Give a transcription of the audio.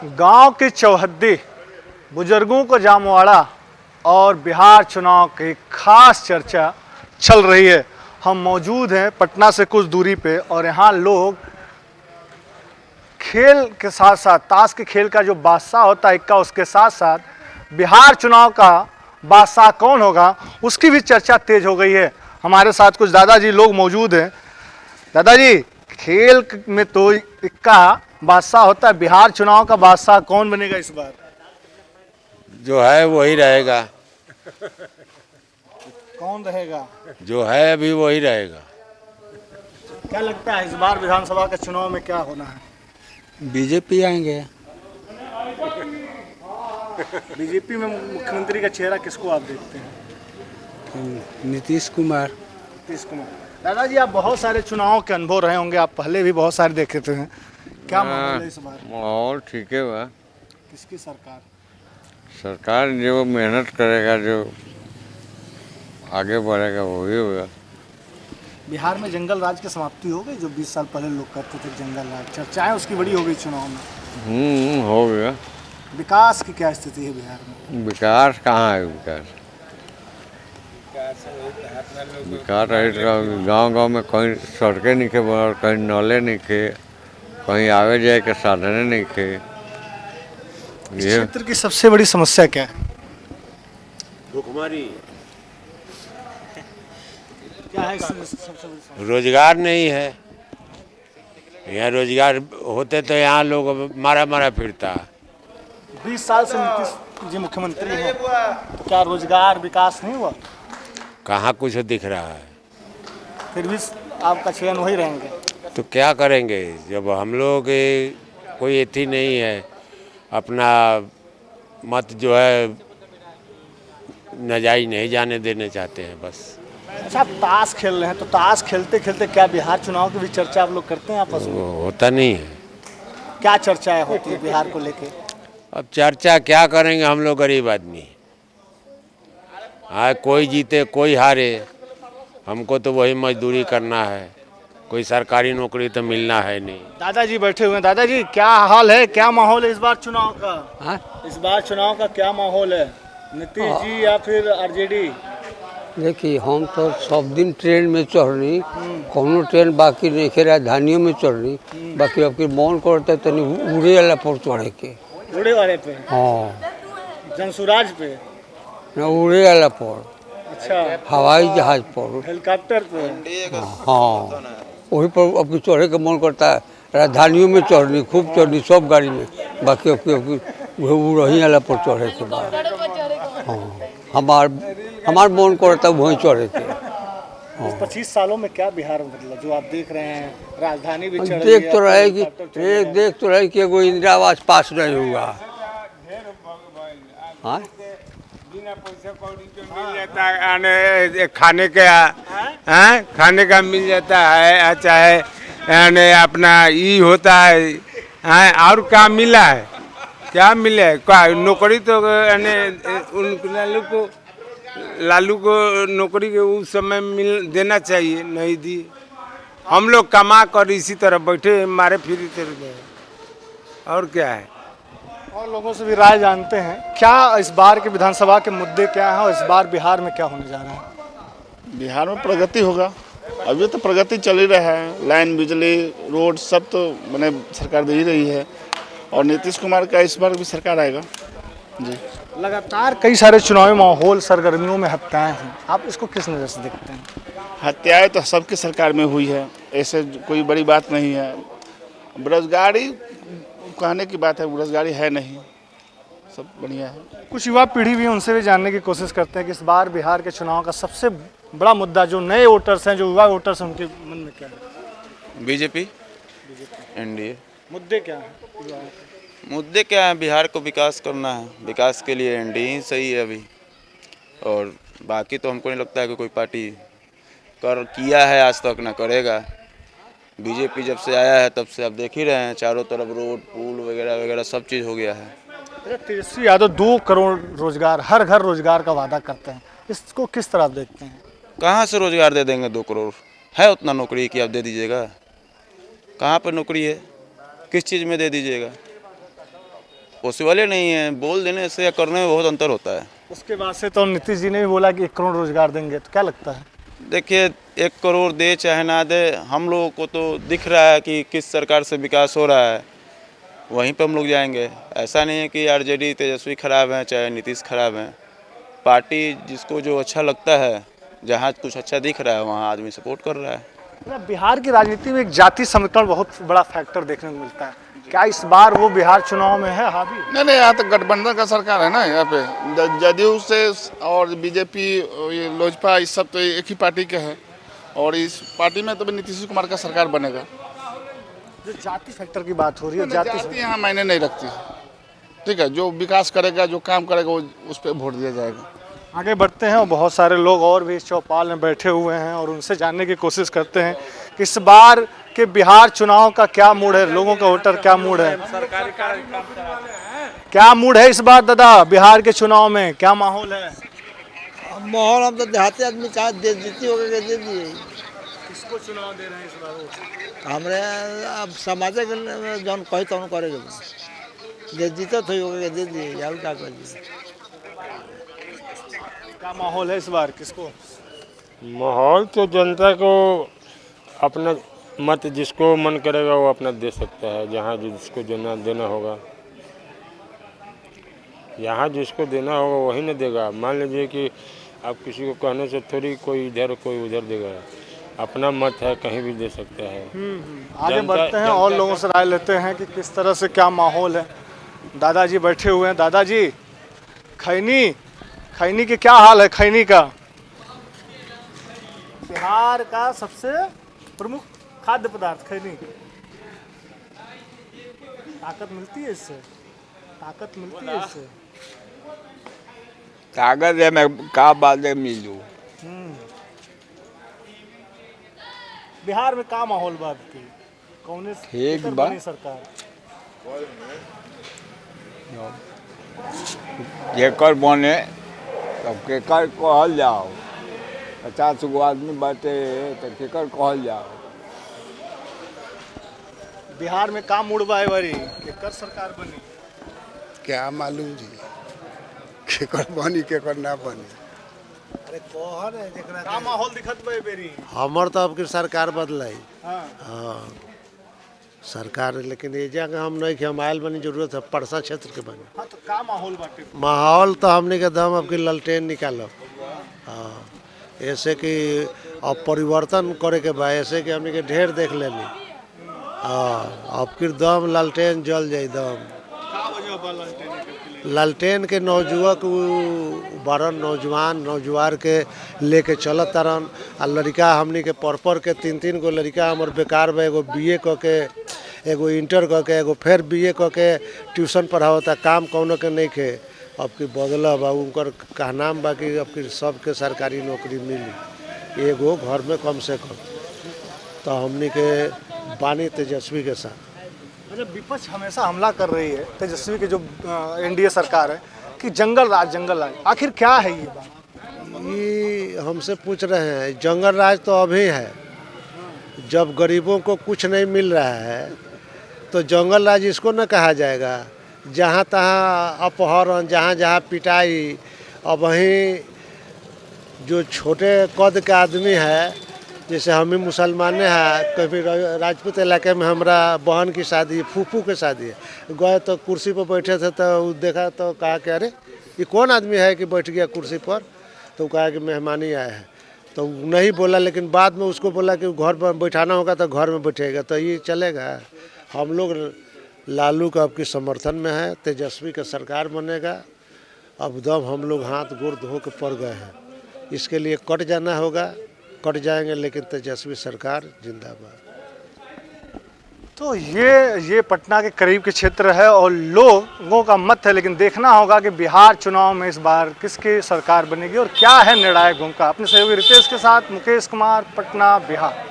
गांव की चौहद्दी, बुजुर्गों को जामवाड़ा और बिहार चुनाव की खास चर्चा चल रही है। हम मौजूद हैं पटना से कुछ दूरी पे और यहाँ लोग खेल के साथ साथ ताश के खेल का जो बादशाह होता है इक्का, उसके साथ साथ बिहार चुनाव का बादशाह कौन होगा उसकी भी चर्चा तेज हो गई है। हमारे साथ कुछ दादाजी लोग मौजूद हैं। दादाजी, खेल में तो इक्का बादशाह होता है, बिहार चुनाव का बादशाह कौन बनेगा इस बार? जो है वही रहेगा। कौन रहेगा? जो है अभी वही रहेगा। क्या लगता है इस बार विधानसभा के चुनाव में क्या होना है? बीजेपी आएंगे। बीजेपी में मुख्यमंत्री का चेहरा किसको आप देखते हैं? नीतीश कुमार। नीतीश कुमार। दादाजी, आप बहुत सारे चुनाव के अनुभव रहे होंगे, आप पहले भी बहुत सारे देखे थे। क्या माहौल है इस बार? माहौल ठीक है बा। किसकी सरकार? सरकार जो मेहनत करेगा, जो आगे बढ़ेगा वही होगा। बिहार में जंगल राज की समाप्ति हो गई, जो 20 साल पहले लोग करते थे जंगल राज, चर्चाएं उसकी बड़ी हो गई चुनाव में। हो गया। विकास की क्या स्थिति है बिहार में? विकास कहाँ है? विकास गांव में कहीं सड़कें नहीं खे बनल, कहीं नाले नहीं खे, कहीं आवे जाए के साधन नहीं खे। इस क्षेत्र की सबसे बड़ी समस्या क्या है? भुखमरी। क्या है सबसे बड़ी समस्या? रोजगार नहीं है। यहाँ रोजगार होते तो यहाँ लोग मारा मारा फिरता। 20 साल से नीतीश जी मुख्यमंत्री हैं, तो क्या रोजगार विकास नहीं हुआ? कहाँ कुछ दिख रहा है। फिर भी आपका चयन वही रहेंगे? तो क्या करेंगे जब हम लोग कोई एथी नहीं है, अपना मत जो है नाजायज नहीं जाने देने चाहते हैं बस। अच्छा, आप ताश खेल रहे हैं, तो ताश खेलते खेलते क्या बिहार चुनाव की भी चर्चा आप लोग करते हैं आपस में? वो होता नहीं है। क्या चर्चाएं होती है बिहार को लेके? अब चर्चा क्या करेंगे, हम लोग गरीब आदमी। हाँ, कोई जीते कोई हारे, हमको तो वही मजदूरी करना है। कोई सरकारी नौकरी तो मिलना है नहीं। दादाजी बैठे हुए हैं। दादाजी, क्या हाल है, क्या माहौल है इस बार चुनाव का? हाँ? इस बार चुनाव का क्या माहौल है? नीतीश जी या फिर आरजेडी? देखिए, हम तो सब दिन ट्रेन में चढ़नी, कोनो ट्रेन बाकी नहीं खे, राजधानियों में चढ़नी, बाकी अब मन करता तनी उड़े वाला पर चढ़े के। उड़े वाले पे? हाँ, जनसुराज पे? न उड़े वाला पर। अच्छा, हवाई जहाज पर। हेलीकॉप्टर पे? हाँ, वही पर अब चढ़े के मन करता है। राजधानियों में चढ़नी, खूब चढ़नी सब गाड़ी में, बाकी अब उड़ही वाला पर चढ़े के बाद। हाँ, हमार मन करता है वहीं चढ़े के। इस 25 सालों में क्या बिहार में बदला जो आप देख रहे हैं? राजधानी भी चढ़ रही देख है, तो रहे कि हेलीकॉप्टर चल रहा है। एगो इंदिरा आवास पास नहीं हुआ। हाँ, बिना पैसा कौड़ी के मिल जाता है, खाने का खाने का मिल जाता है, चाहे अपना ये होता है। और क्या मिला है? क्या मिले? क्या नौकरी तो लालू को नौकरी के उस समय मिल देना चाहिए, नहीं दी। हम लोग कमा कर इसी तरह बैठे मारे फिर रहे, और क्या है। और लोगों से भी राय जानते हैं, क्या इस बार के विधानसभा के मुद्दे क्या हैं और इस बार बिहार में क्या होने जा रहा है? बिहार में प्रगति होगा। अभी तो प्रगति चल ही रहा है, लाइन, बिजली, रोड सब तो मैंने सरकार दे ही रही है। और नीतीश कुमार का इस बार भी सरकार आएगा जी। लगातार कई सारे चुनावी माहौल सरगर्मियों में हत्याएं हैं, आप इसको किस नज़र से देखते हैं? हत्याएं तो सबकी सरकार में हुई है, ऐसे कोई बड़ी बात नहीं है। बेरोजगारी कहने की बात है, बेरोजगारी है नहीं, सब बढ़िया है। कुछ युवा पीढ़ी भी, उनसे भी जानने की कोशिश करते हैं कि इस बार बिहार के चुनाव का सबसे बड़ा मुद्दा, जो नए वोटर्स हैं, जो युवा वोटर्स हैं, उनके मन में क्या है? BJP, NDA. मुद्दे क्या हैं? मुद्दे क्या है? बिहार को विकास करना है, विकास के लिए एनडीए ही सही है अभी। और बाकी तो हमको नहीं लगता है कि कोई पार्टी किया है आज तक, ना करेगा। बीजेपी जब से आया है तब से आप देख ही रहे हैं, चारों तरफ रोड, पुल वगैरह वगैरह सब चीज़ हो गया है। तेजस्वी यादव 2 करोड़ रोजगार, हर घर रोजगार का वादा करते हैं, इसको किस तरह आप देखते हैं? कहाँ से रोजगार दे देंगे? 2 करोड़ है उतना नौकरी कि आप दे दीजिएगा? कहाँ पर नौकरी है? किस चीज़ में दे दीजिएगा? पॉसिबल ही नहीं है। बोल देने से या करने में बहुत अंतर होता है। उसके बाद से तो नीतीश जी ने भी बोला कि 1 करोड़ रोजगार देंगे, तो क्या लगता है? देखिए 1 करोड़ दे चाहे ना दे, हम लोगों को तो दिख रहा है कि किस सरकार से विकास हो रहा है, वहीं पर हम लोग जाएंगे। ऐसा नहीं है कि आरजेडी तेजस्वी खराब है चाहे नीतीश खराब है। पार्टी जिसको जो अच्छा लगता है, जहाँ कुछ अच्छा दिख रहा है वहाँ आदमी सपोर्ट कर रहा है। बिहार की राजनीति में एक जाति समीकरण बहुत बड़ा फैक्टर देखने को मिलता है, क्या इस बार वो बिहार चुनाव में है हावी? नहीं, यहाँ तो गठबंधन का सरकार है ना। यहाँ पे जदयू से और बीजेपी, ये लोजपा, इस सब तो एक ही पार्टी के हैं, और इस पार्टी में तो भी नीतीश कुमार का सरकार बनेगा। जो जाति फैक्टर की बात हो रही है, जाति यहाँ मायने नहीं रखती, ठीक है। जो विकास करेगा, जो काम करेगा, वो उस पर वोट दिया जाएगा। आगे बढ़ते हैं और बहुत सारे लोग और भी इस चौपाल में बैठे हुए हैं और उनसे जानने की कोशिश करते हैं कि इस बार के बिहार चुनाव का क्या मूड है, लोगों का वोटर क्या मूड है, क्या मूड है इस बार दादा बिहार के चुनाव में, क्या माहौल है? माहौल हम तो देहाती आदमी चाहे दे जीती होगा दे दिए। किसको चुनाव दे रहे हैं इस बार? हमरे अब समाज जौन कही तौन करेगा, दे जीते थे होगा दे दिए, या क्या कर दिए। क्या माहौल है इस बार, किसको? माहौल तो जनता को अपना मत जिसको मन करेगा वो अपना दे सकता है। जहाँ जिसको देना होगा, यहाँ जिसको देना होगा वही ना देगा। मान लीजिए कि आप किसी को कहने से थोड़ी कोई इधर कोई उधर देगा, अपना मत है, कहीं भी दे सकता है। आगे बढ़ते हैं और लोगों से राय लेते हैं कि किस तरह से क्या माहौल है। दादाजी बैठे हुए हैं। दादाजी, खैनी के क्या हाल है? खैनी का बिहार का सबसे प्रमुख खाद्य पदार्थ खैनी, ताकत मिलती है इससे, ताकत मिलती है इससे। ताकत है, मैं का बात है मिलू। बिहार में का माहौल बात की कौन ठीक बा सरकार? जेकर बने तब केकर कहल जाओ। 50 गो आदमी बाटे तो केकर कहल जाओ। बिहार में का मूड बा बारी केकर सरकार बनी? क्या मालूम जी, केकर बनी केकर ना बनी। अरे कौन है जेकरा का माहौल दिखत बा बेरी? हमर तो अब की सरकार बदलाई। हाँ। हाँ सरकार, लेकिन ये जगह हम नहीं कि हम आयल बनी, जरूरत है परसा क्षेत्र के बनी। हाँ, तो का माहौल बाटे? माहौल तो हमने के दम अब की ललटेन निकालो। हाँ, ऐसे कि अब परिवर्तन करे के बा, ऐसे कि हमने के ढेर देख लेनी। हाँ, अब की दम लालटेन जल जाए दम। का वजह बा लालटेन? लालटेन के नौजुवक बारन नौजवान के लेके चलत तारन। आ लड़का हमनी के पर के 3 गो लड़का हमर बेकार बा। एगो बीए क के, एगो इंटर क के, एगो फिर बीए क के ट्यूशन पढ़ावता, काम कौनो के नहीं खे। अब की बदला बा उनकर कहनाम बा कि अब की सबके सरकारी नौकरी मिली, एगो घर में कम से कम। तो हमनी के बानी तेजस्वी के साथ। अच्छा, विपक्ष हमेशा हमला कर रही है तेजस्वी की जो एनडीए सरकार है कि जंगल राज, आखिर क्या है ये बात? ये हमसे पूछ रहे हैं। जंगल राज तो अभी है, जब गरीबों को कुछ नहीं मिल रहा है तो जंगल राज इसको न कहा जाएगा। जहाँ तहाँ अपहरण, जहाँ जहाँ पिटाई। अब वहीं जो छोटे कद का आदमी है, जैसे हम ही मुसलमान हैं, कभी राजपूत इलाके में हमारा बहन की शादी, फूफू की शादी है, गए तो कुर्सी पर बैठे थे तो देखा तो कहा कि अरे ये कौन आदमी है कि बैठ गया कुर्सी पर? तो कहा कि मेहमानी आया है। तो नहीं बोला, लेकिन बाद में उसको बोला कि घर पर बैठाना होगा तो घर में बैठेगा। तो ये चलेगा? हम लोग लालू का अब की समर्थन में है, तेजस्वी का सरकार बनेगा। अब दम हम लोग हाथ गोड़ धो के पड़ गए हैं, इसके लिए कट जाना होगा, कट जाएंगे, लेकिन तेजस्वी सरकार जिंदाबाद। तो ये पटना के करीब के क्षेत्र है और लोगों का मत है, लेकिन देखना होगा कि बिहार चुनाव में इस बार किसकी सरकार बनेगी और क्या है निर्णायक भूमिका। अपने सहयोगी रितेश के साथ मुकेश कुमार, पटना, बिहार।